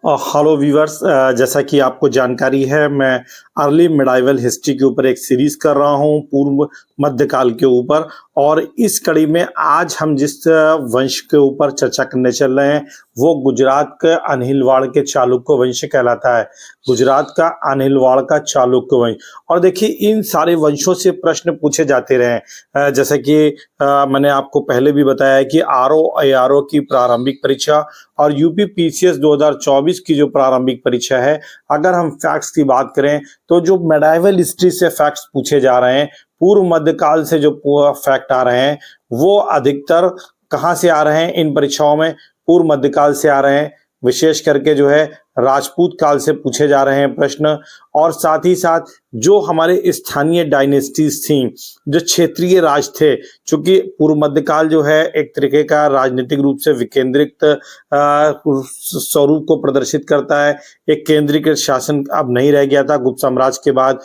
Hello viewers, जैसा कि आपको जानकारी है, मैं अर्ली मिडाइवल हिस्ट्री के ऊपर एक सीरीज कर रहा हूं पूर्व मध्यकाल के ऊपर। और इस कड़ी में आज हम जिस वंश के ऊपर चर्चा करने चल रहे हैं वो गुजरात के अनिलवाड़ के चालुक्य वंश कहलाता है। गुजरात का अनिलवाड़ का चालुक्य वंश। और देखिए, इन सारे वंशों से प्रश्न पूछे जाते रहे हैं। जैसे कि मैंने आपको पहले भी बताया है कि आरओ की प्रारंभिक परीक्षा और यूपी पीसीएस 2024 की जो प्रारंभिक परीक्षा है, अगर हम फैक्ट्स की बात करें तो जो मेडाइवल हिस्ट्री से फैक्ट्स पूछे जा रहे हैं, पूर्व मध्यकाल से जो फैक्ट आ रहे हैं, वो अधिकतर कहाँ से आ रहे हैं इन परीक्षाओं में? पूर्व मध्यकाल से आ रहे हैं। विशेष करके जो है राजपूत काल से पूछे जा रहे हैं प्रश्न। और साथ ही साथ जो हमारे स्थानीय डायनेस्टीज थी, जो क्षेत्रीय राज थे, चूंकि पूर्व मध्यकाल जो है एक तरीके का राजनीतिक रूप से विकेंद्रित स्वरूप को प्रदर्शित करता है। एक केंद्रीकृत शासन अब नहीं रह गया था। गुप्त साम्राज्य के बाद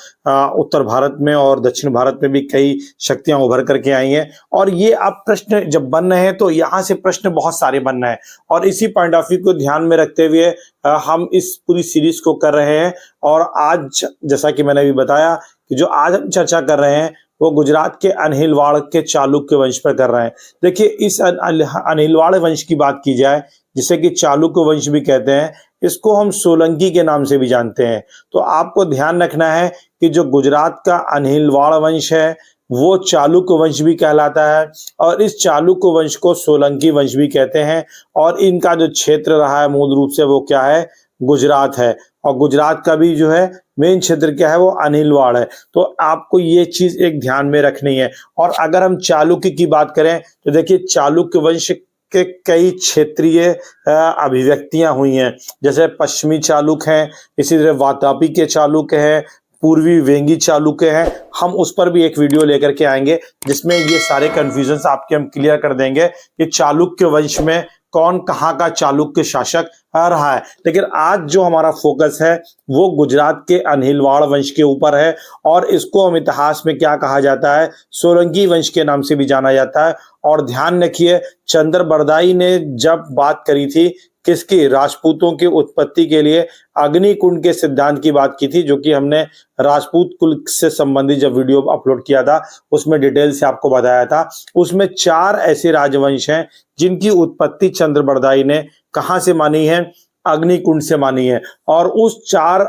उत्तर भारत में और दक्षिण भारत में भी कई शक्तियां उभर करके आई हैं। और ये अब प्रश्न जब बन रहे हैं तो यहाँ से प्रश्न बहुत सारे बन रहे हैं। और इसी पॉइंट ऑफ व्यू को ध्यान में रखते हुए हम इस पूरी सीरीज को कर रहे हैं। और आज जैसा कि मैंने अभी बताया कि जो आज हम चर्चा कर रहे हैं वो गुजरात के अनिलवाड़ के चालुक्य वंश पर कर रहे हैं। देखिए, इस अनिलवाड़ वंश की बात की जाए, जिसे कि चालुक्य वंश भी कहते हैं, इसको हम सोलंकी के नाम से भी जानते हैं। तो आपको ध्यान रखना है कि जो गुजरात का अनिलवाड़ वंश है वो चालुक्य वंश भी कहलाता है। और इस चालुक्य वंश को सोलंकी वंश भी कहते हैं। और इनका जो क्षेत्र रहा है मूल रूप से वो क्या है? गुजरात है। और गुजरात का भी जो है मेन क्षेत्र क्या है? वो अनिलवाड़ है। तो आपको ये चीज एक ध्यान में रखनी है। और अगर हम चालुक्य की बात करें तो देखिए, चालुक्य वंश के कई क्षेत्रीय अभिव्यक्तियां हुई हैं। जैसे पश्चिमी चालुक्य हैं, इसी तरह वातापी के चालुक्य हैं, पूर्वी वेंगी चालुक्य हैं। हम उस पर भी एक वीडियो लेकर के आएंगे जिसमें ये सारे कंफ्यूजन्स आपके हम क्लियर कर देंगे कि चालुक्य वंश में कौन कहाँ का चालुक्य शासक आ रहा है। लेकिन आज जो हमारा फोकस है वो गुजरात के अनिलवाड़ वंश के ऊपर है। और इसको हम इतिहास में क्या कहा जाता है? सोलंकी वंश के नाम से भी जाना जाता है। और ध्यान रखिए, चंद्रबरदाई ने जब बात करी थी किसकी? राजपूतों की उत्पत्ति के लिए अग्निकुंड के सिद्धांत की बात की थी, जो कि हमने राजपूत कुल से संबंधित जब वीडियो अपलोड किया था उसमें डिटेल से आपको बताया था। उसमें 4 ऐसे राजवंश हैं जिनकी उत्पत्ति चंद्रबरदाई ने कहां से मानी है? अग्निकुंड से मानी है। और उस 4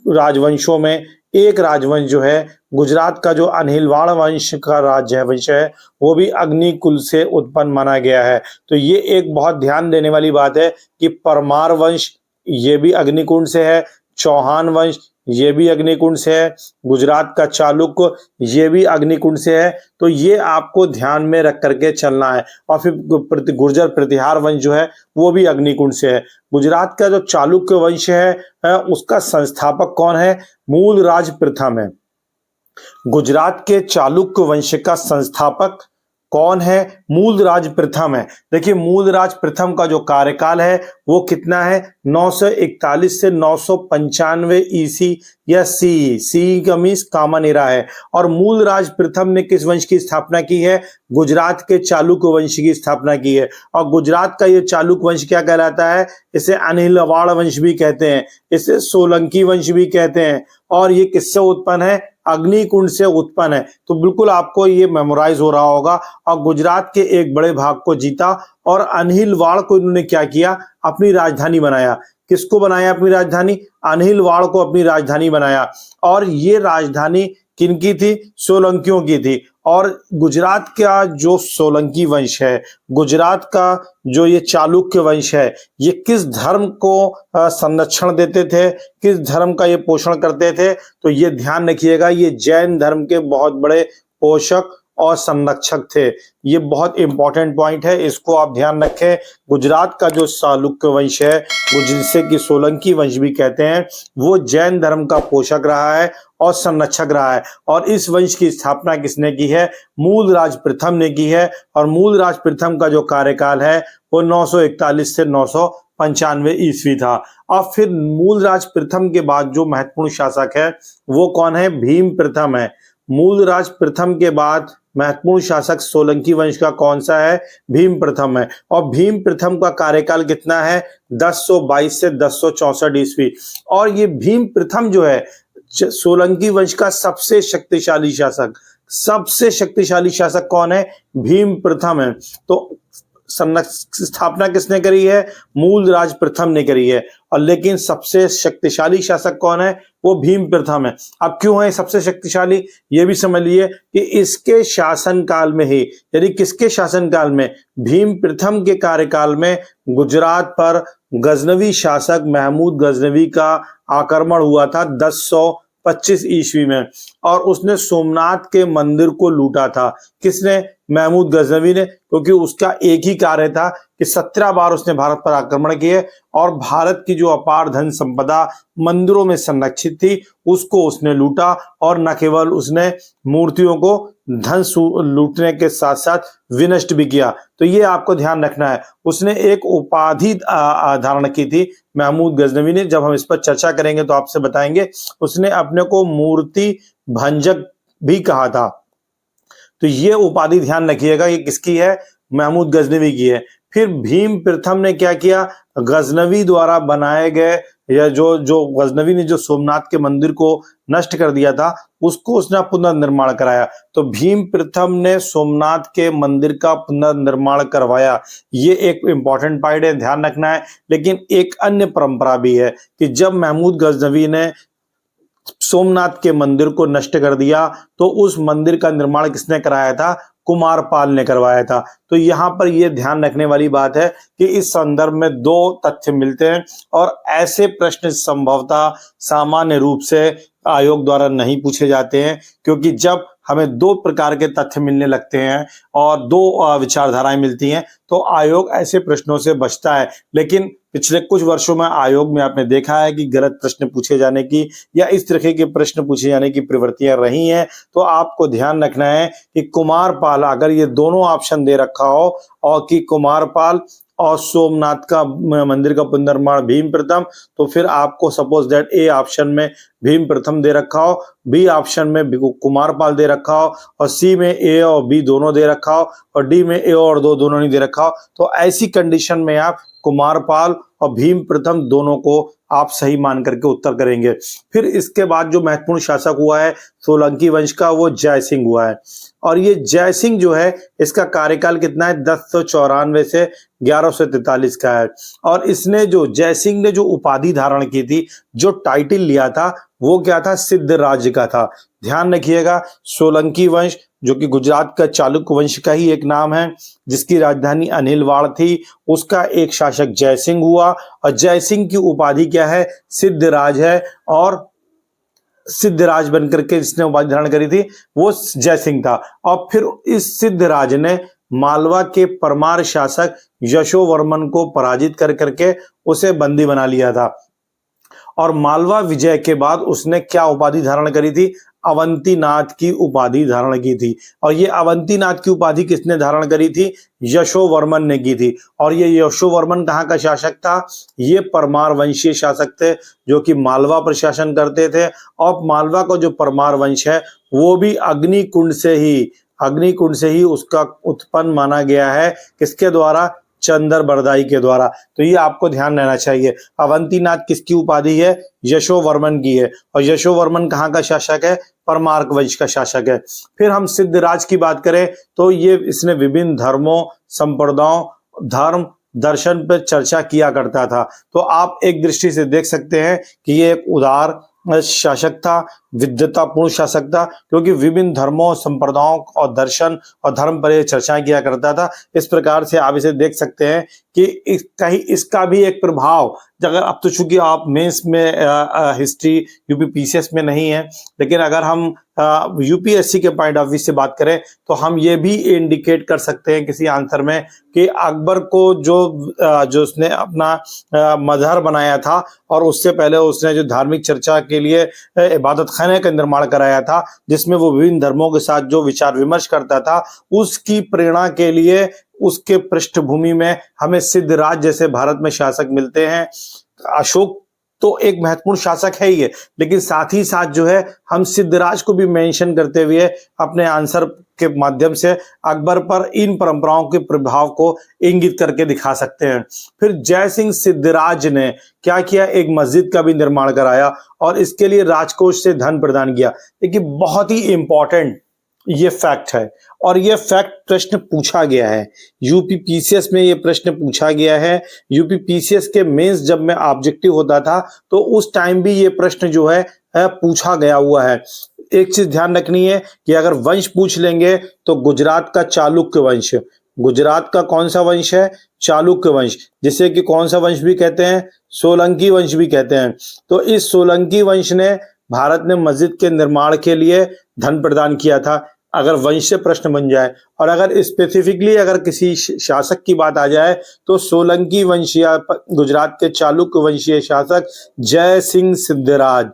राजवंशों में एक राजवंश जो है गुजरात का, जो अनिलवाड़ वंश का वंश है, वो भी अग्निकुल से उत्पन्न माना गया है। तो ये एक बहुत ध्यान देने वाली बात है कि परमार वंश ये भी अग्निकुंड से है, चौहान वंश ये भी अग्निकुंड से है, गुजरात का चालुक्य ये भी अग्निकुंड से है। तो ये आपको ध्यान में रख करके चलना है। और फिर गुर्जर प्रतिहार वंश जो है वो भी अग्निकुंड से है। गुजरात का जो चालुक्य वंश है उसका संस्थापक कौन है? मूलराज प्रथम है। गुजरात के चालुक्य वंश का संस्थापक कौन है? मूलराज प्रथम है। देखिए, मूलराज प्रथम का जो कार्यकाल है वो कितना है? 941 से 995 ईसी या सी का मीन्स कामन एरा है। और मूलराज प्रथम ने किस वंश की स्थापना की है? गुजरात के चालुक्य वंश की स्थापना की है। और गुजरात का ये चालुक्य वंश क्या कहलाता है? इसे अनिलवाड़ वंश भी कहते हैं, इसे सोलंकी वंश भी कहते हैं। और ये किससे उत्पन्न है? अग्निकुंड से उत्पन्न है। तो बिल्कुल आपको ये मेमोराइज हो रहा होगा। और गुजरात के एक बड़े भाग को जीता और अनिलवाड़ को इन्होंने क्या किया? अपनी राजधानी बनाया। किसको बनाया अपनी राजधानी? अनिलवाड़ को अपनी राजधानी बनाया। और ये राजधानी किनकी थी? सोलंकियों की थी। और गुजरात का जो सोलंकी वंश है, गुजरात का जो ये चालुक्य वंश है, ये किस धर्म को संरक्षण देते थे? किस धर्म का ये पोषण करते थे? तो ये ध्यान रखिएगा, ये जैन धर्म के बहुत बड़े पोषक और संरक्षक थे। ये बहुत इंपॉर्टेंट पॉइंट है, इसको आप ध्यान रखें। गुजरात का जो चालुक्य वंश है, जिसे कि सोलंकी वंश भी कहते हैं, वो जैन धर्म का पोषक रहा है और संरक्षक रहा है। और इस वंश की स्थापना किसने की है? मूलराज प्रथम ने की है। और मूलराज प्रथम का जो कार्यकाल है वो 941 से 995 ईस्वी था। और फिर मूलराज प्रथम के बाद जो महत्वपूर्ण शासक है वो कौन है? भीम प्रथम है। मूलराज प्रथम के बाद महत्वपूर्ण शासक सोलंकी वंश का कौन सा है? भीम प्रथम है। और भीम प्रथम का कार्यकाल कितना है? 1022 से 1064 ईस्वी। और ये भीम प्रथम जो है सोलंकी वंश का सबसे शक्तिशाली शासक कौन है? भीम प्रथम है। तो स्थापना किसने करी है? मूलराज प्रथम ने करी है। और लेकिन सबसे शक्तिशाली शासक कौन है? वो भीम प्रथम है। अब क्यों है सबसे शक्तिशाली? ये भी समझ लिए कि इसके शासनकाल में ही, यानी किसके शासनकाल में? भीम प्रथम के कार्यकाल में गुजरात पर गजनवी शासक महमूद गजनवी का आक्रमण हुआ था 1025 ईस्वी में, और उसने सोमनाथ के मंदिर को लूटा था। किसने? महमूद गजनवी ने, क्योंकि उसका एक ही कार्य था कि 17 बार उसने भारत पर आक्रमण किए और भारत की जो अपार धन संपदा मंदिरों में संरक्षित थी उसको उसने लूटा। और न केवल उसने मूर्तियों को धन लूटने के साथ साथ विनष्ट भी किया। तो ये आपको ध्यान रखना है। उसने एक उपाधि धारण की थी महमूद गजनवी ने, जब हम इस पर चर्चा करेंगे तो आपसे बताएंगे। उसने अपने को मूर्ति भंजक भी कहा था। तो ये उपाधि ध्यान रखिएगा, ये किसकी है? महमूद गजनवी की है। फिर भीम प्रथम ने क्या किया? गजनवी द्वारा बनाए गए, या जो गजनवी ने जो सोमनाथ के मंदिर को नष्ट कर दिया था उसको उसने पुनर्निर्माण कराया। तो भीम प्रथम ने सोमनाथ के मंदिर का पुनर्निर्माण करवाया। ये एक इंपॉर्टेंट पॉइंट है, ध्यान रखना है। लेकिन एक अन्य परंपरा भी है कि जब महमूद गजनवी ने सोमनाथ के मंदिर को नष्ट कर दिया तो उस मंदिर का निर्माण किसने कराया था? कुमारपाल ने करवाया था। तो यहां पर यह ध्यान रखने वाली बात है कि इस संदर्भ में दो तथ्य मिलते हैं, और ऐसे प्रश्न संभवतः सामान्य रूप से आयोग द्वारा नहीं पूछे जाते हैं, क्योंकि जब हमें दो प्रकार के तथ्य मिलने लगते हैं और दो विचारधाराएं मिलती हैं तो आयोग ऐसे प्रश्नों से बचता है। लेकिन पिछले कुछ वर्षों में आयोग में आपने देखा है कि गलत प्रश्न पूछे जाने की या इस तरह के प्रश्न पूछे जाने की प्रवृत्तियां रही हैं। तो आपको ध्यान रखना है कि कुमारपाल, अगर ये दोनों ऑप्शन दे रखा हो और कि कुमारपाल और सोमनाथ का मंदिर का पुनर्निर्माण भीम प्रथम, तो फिर आपको सपोज दैट ए ऑप्शन में भीम प्रथम दे रखा हो, बी ऑप्शन में कुमारपाल दे रखा हो, और सी में ए और बी दोनों दे रखा हो, और डी में ए और दो दोनों नहीं दे रखा हो, तो ऐसी कंडीशन में आप कुमारपाल और भीम प्रथम दोनों को आप सही मान करके उत्तर करेंगे। फिर इसके बाद जो महत्वपूर्ण शासक हुआ है सोलंकी वंश का, वो जय सिंह हुआ है। और ये जय सिंह जो है इसका कार्यकाल कितना है? 1094 से 1143 का है। और इसने जो जय सिंह ने जो उपाधि धारण की थी, जो टाइटल लिया था, वो क्या था? सिद्ध राज्य का था। ध्यान रखिएगा, सोलंकी वंश जो कि गुजरात का चालुक्य वंश का ही एक नाम है, जिसकी राजधानी अनिलवाड़ थी, उसका एक शासक जय सिंह हुआ। और जय सिंह की उपाधि क्या है? सिद्ध राज है। और सिद्धराज बनकर के जिसने उपाधि धारण करी थी वो जय सिंह था। और फिर इस सिद्धराज ने मालवा के परमार शासक यशोवर्मन को पराजित कर करके उसे बंदी बना लिया था। और मालवा विजय के बाद उसने क्या उपाधि धारण करी थी? अवंतीनाथ की उपाधि धारण की थी। और ये अवंतीनाथ की उपाधि किसने धारण करी थी? यशोवर्मन ने की थी। और ये यशोवर्मन कहाँ का शासक था? ये परमार वंशीय शासक थे जो कि मालवा पर शासन करते थे। और मालवा का जो परमार वंश है वो भी अग्निकुंड से ही उसका उत्पन्न माना गया है। किसके द्वारा? चंदर बरदाई के द्वारा। तो ये आपको ध्यान रहना चाहिए। अवंतीनाथ किसकी उपाधि है? यशोवर्मन की है। और यशोवर्मन कहाँ का शासक है? परमार वंश का शासक है। फिर हम सिद्धराज की बात करें तो ये इसने विभिन्न धर्मों, संप्रदायों, धर्म, दर्शन पर चर्चा किया करता था। तो आप एक दृष्टि से देख सकते हैं कि ये एक उदार शासक था, विद्वतापूर्ण शासक था, क्योंकि विभिन्न धर्मों, संप्रदायों और दर्शन और धर्म पर चर्चाएं किया करता था। इस प्रकार से आप इसे देख सकते हैं कि कहीं इसका भी एक प्रभाव, अगर अब तो चूंकि आप मेंस में हिस्ट्री यूपी पीसीएस में नहीं है, लेकिन अगर हम यूपीएससी के पॉइंट ऑफ व्यू से बात करें तो हम ये भी इंडिकेट कर सकते हैं किसी आंसर में कि अकबर को जो उसने अपना मजहर बनाया था और उससे पहले उसने जो धार्मिक चर्चा के लिए इबादत खाने का निर्माण कराया था, जिसमें वो विभिन्न धर्मों के साथ जो विचार विमर्श करता था, उसकी प्रेरणा के लिए उसके पृष्ठभूमि में हमें सिद्धराज जैसे भारत में शासक मिलते हैं। अशोक तो एक महत्वपूर्ण शासक है ही है, लेकिन साथ ही साथ जो है हम सिद्धराज को भी मेंशन करते हुए अपने आंसर के माध्यम से अकबर पर इन परंपराओं के प्रभाव को इंगित करके दिखा सकते हैं। फिर जय सिंह सिद्धराज ने क्या किया, एक मस्जिद का भी निर्माण कराया और इसके लिए राजकोष से धन प्रदान किया। देखिए बहुत ही इंपॉर्टेंट ये फैक्ट है और ये फैक्ट प्रश्न पूछा गया है यूपीपीसीएस में, ये प्रश्न पूछा गया है। यूपीपीसीएस के मेंस जब में ऑब्जेक्टिव होता था तो उस टाइम भी ये प्रश्न जो है पूछा गया हुआ है। एक चीज ध्यान रखनी है कि अगर वंश पूछ लेंगे तो गुजरात का चालुक्य वंश, गुजरात का कौन सा वंश है, चालुक्य वंश, जिसे कि कौन सा वंश भी कहते हैं, सोलंकी वंश भी कहते हैं। तो इस सोलंकी वंश ने भारत में मस्जिद के निर्माण के लिए धन प्रदान किया था। अगर वंश से प्रश्न बन जाए और अगर स्पेसिफिकली अगर किसी शासक की बात आ जाए तो सोलंकी वंशीय गुजरात के चालुक्य वंशीय शासक जय सिंह सिद्धराज,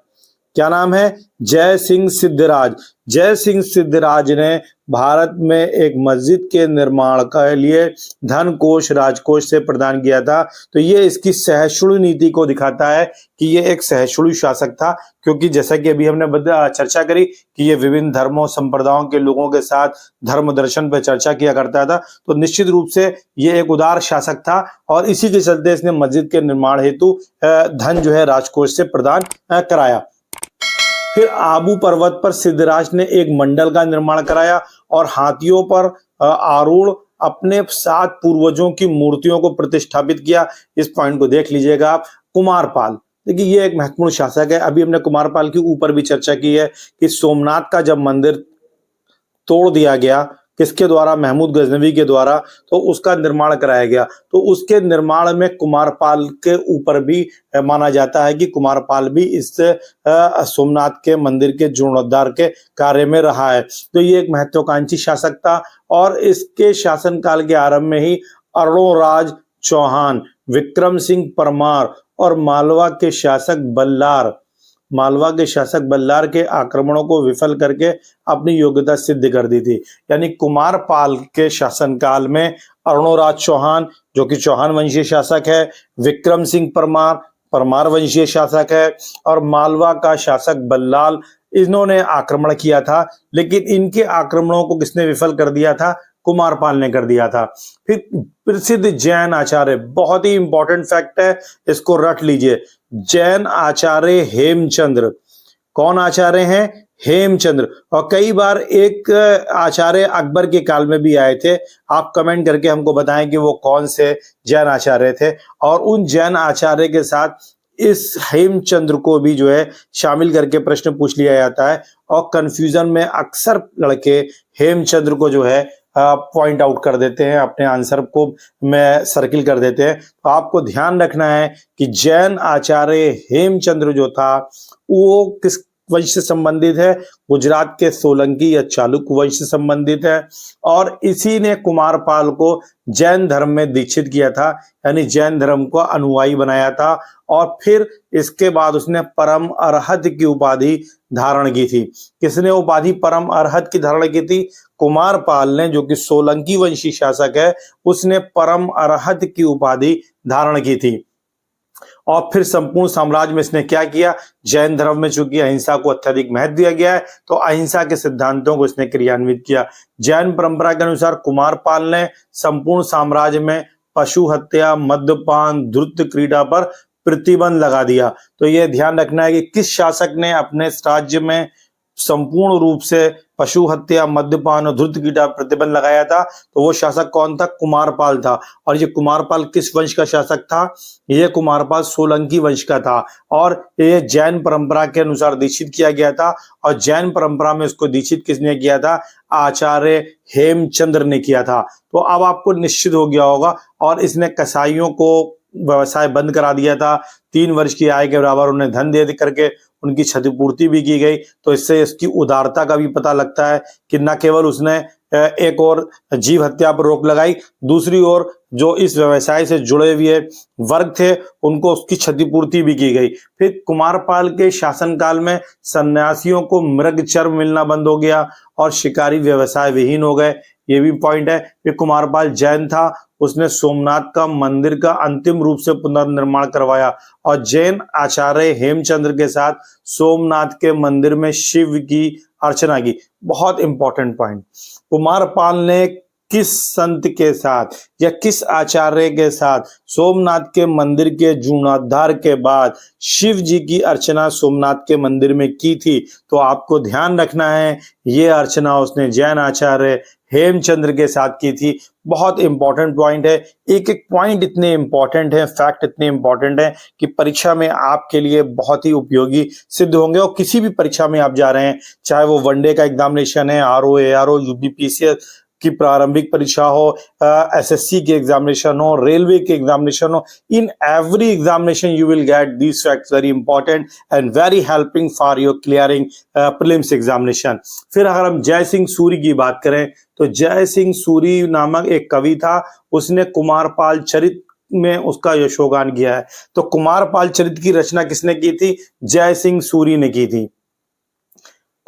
क्या नाम है, जय सिंह सिद्धराज। जय सिंह सिद्धराज ने भारत में एक मस्जिद के निर्माण के लिए धन कोष राजकोष से प्रदान किया था। तो ये इसकी सहिष्णु नीति को दिखाता है कि ये एक सहिष्णु शासक था, क्योंकि जैसा कि अभी हमने चर्चा करी कि ये विभिन्न धर्मों संप्रदायों के लोगों के साथ धर्म दर्शन पर चर्चा किया करता था। तो निश्चित रूप से ये एक उदार शासक था और इसी के चलते इसने मस्जिद के निर्माण हेतु धन जो है राजकोष से प्रदान कराया। फिर आबू पर्वत पर सिद्धराज ने एक मंडल का निर्माण कराया और हाथियों पर आरूढ़ अपने 7 पूर्वजों की मूर्तियों को प्रतिष्ठापित किया। इस पॉइंट को देख लीजिएगा आप। कुमारपाल, देखिए ये एक महत्वपूर्ण शासक है। अभी हमने कुमारपाल के ऊपर भी चर्चा की है कि सोमनाथ का जब मंदिर तोड़ दिया गया, किसके द्वारा, महमूद गजनवी के द्वारा, तो उसका निर्माण कराया गया। तो उसके निर्माण में कुमारपाल के ऊपर भी माना जाता है कि कुमारपाल भी इस सोमनाथ के मंदिर के जीर्णोद्धार के कार्य में रहा है। तो ये एक महत्वाकांक्षी शासक था और इसके शासनकाल के आरंभ में ही अरुणराज चौहान, विक्रम सिंह परमार और मालवा के शासक बल्लार के आक्रमणों को विफल करके अपनी योग्यता सिद्ध कर दी थी। यानी कुमारपाल के शासनकाल में अरुणराज चौहान जो कि चौहान वंशीय शासक है, विक्रम सिंह परमार वंशीय शासक है और मालवा का शासक बल्लाल, इन्होंने आक्रमण किया था। लेकिन इनके आक्रमणों को किसने विफल कर दिया था, कुमारपाल ने कर दिया था। फिर प्रसिद्ध जैन आचार्य, बहुत ही इंपॉर्टेंट फैक्ट है, इसको रट लीजिए। जैन आचार्य हेमचंद्र, कौन आचार्य हैं, हेमचंद्र। और कई बार एक आचार्य अकबर के काल में भी आए थे। आप कमेंट करके हमको बताएं कि वो कौन से जैन आचार्य थे। और उन जैन आचार्य के साथ इस हेमचंद्र को भी जो है शामिल करके प्रश्न पूछ लिया जाता है और कंफ्यूजन में अक्सर लड़के हेमचंद्र को जो है पॉइंट आउट कर देते हैं, अपने आंसर को में सर्किल कर देते हैं। तो आपको ध्यान रखना है कि जैन आचार्य हेमचंद्र जो था वो किस वंश से संबंधित है, गुजरात के सोलंकी या चालुक्य वंश से संबंधित है और इसी ने कुमारपाल को जैन धर्म में दीक्षित किया था, यानी जैन धर्म को अनुयायी बनाया था। और फिर इसके बाद उसने परम अरहत की उपाधि धारण की थी। किसने उपाधि परम अरहत की धारण की थी, कुमारपाल ने, जो कि सोलंकी वंशी शासक है, उसने परम अरहत की उपाधि धारण की थी। और फिर संपूर्ण साम्राज्य में इसने क्या किया, जैन धर्म में चूंकि अहिंसा को अत्यधिक महत्व दिया गया है तो अहिंसा के सिद्धांतों को इसने क्रियान्वित किया। जैन परंपरा के अनुसार कुमारपाल ने संपूर्ण साम्राज्य में पशु हत्या, मद्यपान, धूर्त क्रीड़ा पर प्रतिबंध लगा दिया। तो यह ध्यान रखना है कि किस शासक ने अपने राज्य में संपूर्ण रूप से पशु हत्या, मद्यपान और धूर्त क्रीड़ा प्रतिबंध लगाया था। तो वो शासक कौन था, कुमारपाल था। और ये कुमारपाल किस वंश का शासक था, ये कुमारपाल सोलंकी वंश का था और ये जैन परंपरा के अनुसार दीक्षित किया गया था। और जैन परंपरा में उसको दीक्षित किसने किया था, आचार्य हेमचंद्र ने किया था। तो अब आपको निश्चित हो गया होगा। और इसने कसाईयों को व्यवसाय बंद करा दिया था। 3 वर्ष की आय के बराबर उन्हें धन दे करके उनकी क्षतिपूर्ति भी की गई। तो इससे इसकी उदारता का भी पता लगता है कि न केवल उसने एक और जीव हत्या पर रोक लगाई, दूसरी ओर जो इस व्यवसाय से जुड़े हुए वर्ग थे उनको उसकी क्षतिपूर्ति भी की गई। फिर कुमारपाल के शासनकाल में सन्यासियों को मृग चर्म मिलना बंद हो गया और शिकारी व्यवसाय विहीन हो गए। ये भी पॉइंट है। फिर कुमारपाल जैन था, उसने सोमनाथ का मंदिर का अंतिम रूप से पुनर्निर्माण करवाया और जैन आचार्य हेमचंद्र के साथ सोमनाथ के मंदिर में शिव की अर्चना की। बहुत इंपॉर्टेंट पॉइंट। कुमारपाल ने किस संत के साथ या किस आचार्य के साथ सोमनाथ के मंदिर के जीर्णोद्धार के बाद शिव जी की अर्चना सोमनाथ के मंदिर में की थी? तो आपको ध्यान रखना है, ये अर्चना उसने जैन आचार्य हेमचंद्र के साथ की थी। बहुत इंपॉर्टेंट पॉइंट है। एक एक पॉइंट इतने इंपॉर्टेंट है, फैक्ट इतने इंपॉर्टेंट है कि परीक्षा में आपके लिए बहुत ही उपयोगी सिद्ध होंगे। और किसी भी परीक्षा में आप जा रहे हैं, चाहे वो वनडे का एग्जामिनेशन है, आरओ, एआरओ, यूपीपीसीएस की प्रारंभिक परीक्षा हो, एसएससी की एग्जामिनेशन हो, रेलवे की एग्जामिनेशन हो, in every examination you will get these facts very important and very helping for your clearing prelims examination. फिर अगर हम जय सिंह सूरी की बात करें तो जय सिंह सूरी नामक एक कवि था, उसने कुमारपाल चरित में उसका यशोगान किया है। तो कुमारपाल चरित की रचना किसने की थी? जय सिंह सूरी ने की थी।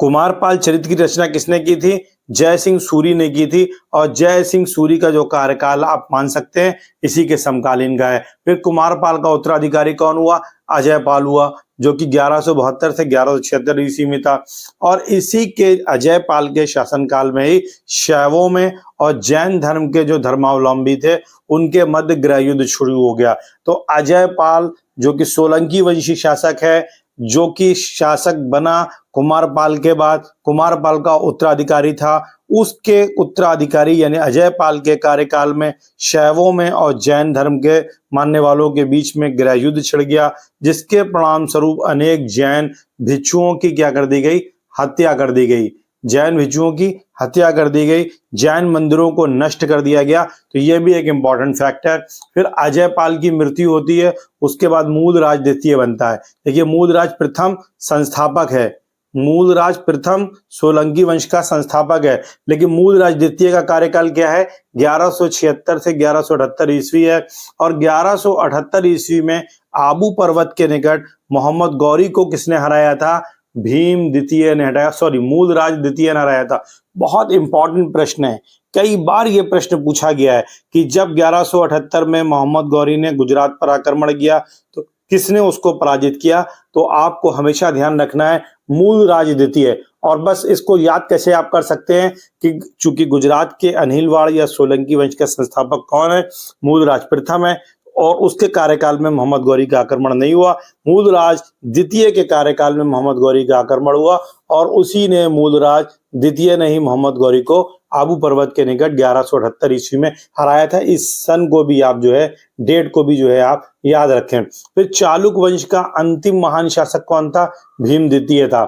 कुमारपाल चरित की रचना किसने की थी? जय सिंह सूरी ने की थी। और जय सिंह सूरी का जो कार्यकाल आप मान सकते हैं इसी के समकालीन का है। फिर कुमारपाल का उत्तराधिकारी कौन हुआ? अजयपाल हुआ, जो कि 1172 से 1176 ईस्वी में था। और इसी के अजयपाल के शासनकाल में ही शैवों में और जैन धर्म के जो धर्मावलंबी थे उनके मध्य गृह युद्ध शुरू हो गया। तो अजयपाल जो कि सोलंकी वंशी शासक है, जो कि शासक बना कुमारपाल के बाद, कुमारपाल का उत्तराधिकारी था, उसके उत्तराधिकारी यानी अजयपाल के कार्यकाल में शैवों में और जैन धर्म के मानने वालों के बीच में गृह युद्ध छिड़ गया, जिसके परिणाम स्वरूप अनेक जैन भिक्षुओं की क्या कर दी गई? हत्या कर दी गई। जैन भिक्षुओं की हत्या कर दी गई, जैन मंदिरों को नष्ट कर दिया गया। तो यह भी एक इंपॉर्टेंट फैक्ट है। फिर अजयपाल की मृत्यु होती है, उसके बाद मूलराज द्वितीय बनता है। देखिए, मूलराज प्रथम संस्थापक है, मूलराज प्रथम सोलंकी वंश का संस्थापक है, लेकिन मूलराज द्वितीय का कार्यकाल क्या है? 1176 से 1178 ईस्वी है। और 1178 ईस्वी में आबू पर्वत के निकट मोहम्मद गौरी को किसने हराया था? भीम द्वितीय ने हटाया, सॉरी, मूलराज द्वितीय ने हराया था। बहुत इंपॉर्टेंट प्रश्न है, कई बार यह प्रश्न पूछा गया है कि जब 1178 में मोहम्मद गौरी ने गुजरात पर आक्रमण किया तो किसने उसको पराजित किया? तो आपको हमेशा ध्यान रखना है मूलराज द्वितीय। और बस इसको याद कैसे आप कर सकते हैं कि चूंकि गुजरात के अनिलवाड़ या सोलंकी वंश का संस्थापक कौन है? मूलराज प्रथम है, और उसके कार्यकाल में मोहम्मद गौरी का आक्रमण नहीं हुआ। मूलराज द्वितीय के कार्यकाल में मोहम्मद गौरी का आक्रमण हुआ और उसी ने, मूलराज द्वितीय ने ही मोहम्मद गौरी को आबू पर्वत के निकट 1178 ईस्वी में हराया था। इस सन को भी आप जो है, डेट को भी जो है आप याद रखें। फिर चालुक्य वंश का अंतिम महान शासक कौन था? भीम द्वितीय था,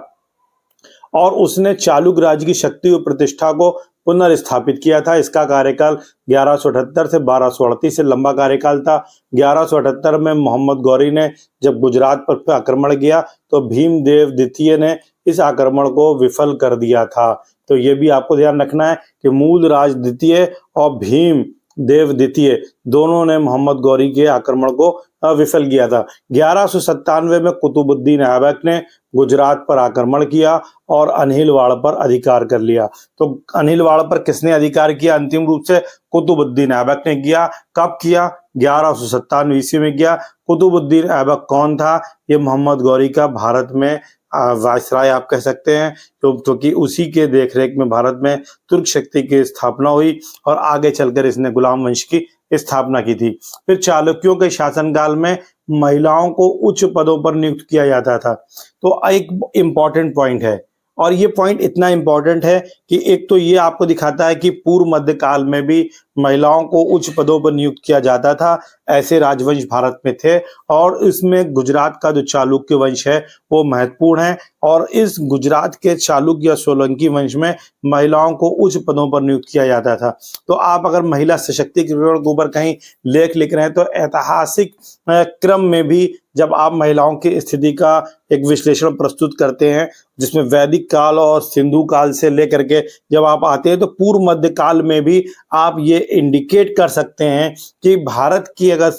और उसने चालुक्य राज्य की शक्ति और प्रतिष्ठा को पुनर्स्थापित किया था। इसका कार्यकाल 1178 से 1238 से लंबा कार्यकाल था। 1178 में मोहम्मद गौरी ने जब गुजरात पर आक्रमण किया तो भीमदेव द्वितीय ने इस आक्रमण को विफल कर दिया था। तो ये भी आपको ध्यान रखना है कि मूलराज द्वितीय और भीम देव द्वितीय दोनों ने मोहम्मद गौरी के आक्रमण को विफल किया था। 1197 में कुतुबुद्दीन ऐबक ने गुजरात पर आक्रमण किया और अनिलवाड़ पर अधिकार कर लिया। तो अनिलवाड़ पर किसने अधिकार किया? अंतिम रूप से कुतुबुद्दीन ऐबक ने किया। कब किया? 1197 ईस्वी में किया। कुतुबुद्दीन ऐबक कौन था? ये मोहम्मद गौरी का भारत में वायसराय आप कह सकते हैं, क्योंकि उसी के देखरेख में भारत में तुर्क शक्ति की स्थापना हुई और आगे चलकर इसने गुलाम वंश की स्थापना की थी। फिर चालुक्यों के शासनकाल में महिलाओं को उच्च पदों पर नियुक्त किया जाता था। तो एक इंपॉर्टेंट पॉइंट है, और ये पॉइंट इतना इंपॉर्टेंट है कि एक तो ये आपको दिखाता है कि पूर्व मध्यकाल में भी महिलाओं को उच्च पदों पर नियुक्त किया जाता था, ऐसे राजवंश भारत में थे, और इसमें गुजरात का जो चालुक्य वंश है वो महत्वपूर्ण है। और इस गुजरात के चालुक्य या सोलंकी वंश में महिलाओं को उच्च पदों पर नियुक्त किया जाता था। तो आप अगर महिला सशक्तिकरण के ऊपर कहीं लेख लिख रहे हैं तो ऐतिहासिक क्रम में भी जब आप महिलाओं की स्थिति का एक विश्लेषण प्रस्तुत करते हैं, जिसमें वैदिक काल और सिंधु काल से लेकर के जब आप आते हैं तो पूर्व मध्य काल में भी आप ये इंडिकेट कर सकते हैं कि भारत की अगर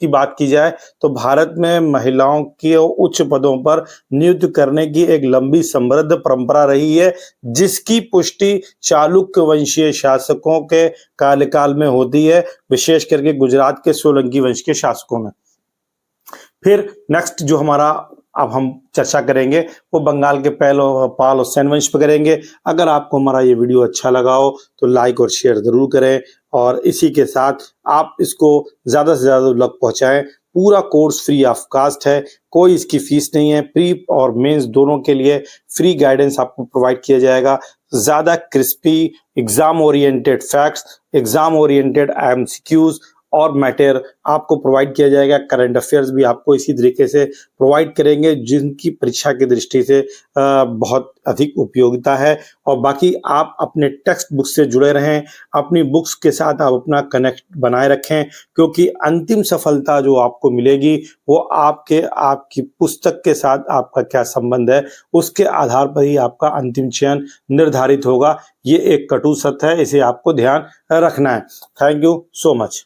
की बात की जाए तो भारत में महिलाओं के उच्च पदों पर नियुक्त करने की एक लंबी समृद्ध परंपरा रही है, जिसकी पुष्टि चालुक्य वंशीय शासकों के कार्यकाल में होती है, विशेष करके गुजरात के सोलंकी वंश के शासकों में। फिर नेक्स्ट जो हमारा अब हम चर्चा करेंगे वो बंगाल के पाल और सेन वंश पर करेंगे। अगर आपको हमारा ये वीडियो अच्छा लगा हो तो लाइक और शेयर जरूर करें, और इसी के साथ आप इसको ज़्यादा से ज़्यादा लोग पहुँचाएं। पूरा कोर्स फ्री ऑफ कास्ट है, कोई इसकी फीस नहीं है। प्री और मेंस दोनों के लिए फ्री गाइडेंस आपको प्रोवाइड किया जाएगा। ज़्यादा crispy exam oriented facts, exam oriented MCQs और मैटर आपको प्रोवाइड किया जाएगा। करंट अफेयर्स भी आपको इसी तरीके से प्रोवाइड करेंगे, जिनकी परीक्षा की दृष्टि से बहुत अधिक उपयोगिता है। और बाकी आप अपने टेक्स्ट बुक से जुड़े रहें, अपनी बुक्स के साथ आप अपना कनेक्ट बनाए रखें, क्योंकि अंतिम सफलता जो आपको मिलेगी वो आपकी पुस्तक के साथ आपका क्या संबंध है, उसके आधार पर ही आपका अंतिम चयन निर्धारित होगा। ये एक कटु सत्य है, इसे आपको ध्यान रखना है। Thank you so much.